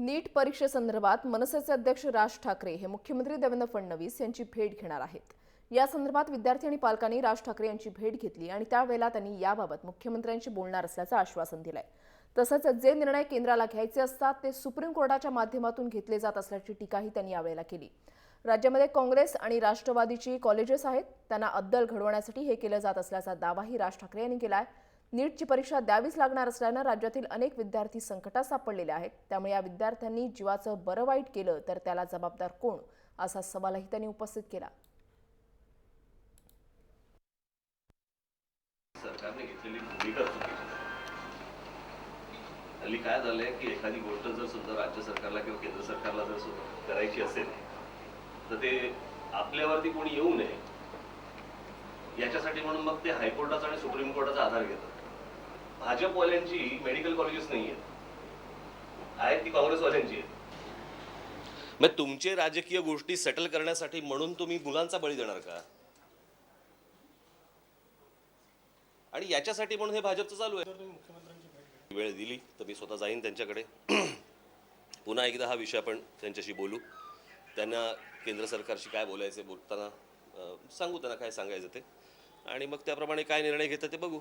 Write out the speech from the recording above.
नीट परीक्षेसंदर्भात मनसेचे अध्यक्ष राज ठाकरे हे मुख्यमंत्री देवेंद्र फडणवीस यांची भेट घेणार आहेत। या संदर्भात विद्यार्थी आणि पालकांनी राज ठाकरे यांची भेट घेतली आणि त्यावेळेला त्यांनी याबाबत मुख्यमंत्र्यांशी बोलणार असल्याचं आश्वासन दिलंय। तसंच जे निर्णय केंद्राला घ्यायचे असतात ते सुप्रीम कोर्टाच्या माध्यमातून घेतले जात असल्याची टीकाही त्यांनी यावेळेला केली। राज्यामध्ये काँग्रेस आणि राष्ट्रवादीची कॉलेजेस आहेत, त्यांना अद्दल घडवण्यासाठी हे केलं जात असल्याचा दावाही राज ठाकरे यांनी केलाय। नीटची परीक्षा द्यावीच लागणार असल्यानं राज्यातील अनेक विद्यार्थी संकटात सापडलेले आहेत, त्यामुळे या विद्यार्थ्यांनी जीवाचं बरं वाईट केलं तर त्याला जबाबदार कोण, असा सवालही त्यांनी उपस्थित केला। सरकारने घेतलेली भूमिका चुकीची आहे। हल्ली काय झालंय की एखादी गोष्ट जर सुद्धा राज्य सरकारला किंवा केंद्र सरकारला जर करायची असेल तर ते आपल्यावरती कोणी येऊ नये याच्यासाठी म्हणून मग ते हायकोर्टाचा आणि सुप्रीम कोर्टाचा आधार घेतात। भाजपवाल्यांची मेडिकल कॉलेजेस नाही आहेत, ती काँग्रेसवाल्यांची आहेत। मग तुमचे राजकीय गोष्टी सेटल करण्यासाठी म्हणून तुम्ही मुलांचा बळी देणार का? आणि याच्यासाठी म्हणून हे भाजपचं चालू आहे। वेळ दिली तर मी स्वतः जाईन त्यांच्याकडे, पुन्हा एकदा हा विषय आपण त्यांच्याशी बोलू, त्यांना केंद्र सरकारशी काय बोलायचं बोलताना सांगू, त्यांना काय सांगायचं ते, आणि मग त्याप्रमाणे काय निर्णय घेतात ते बघू।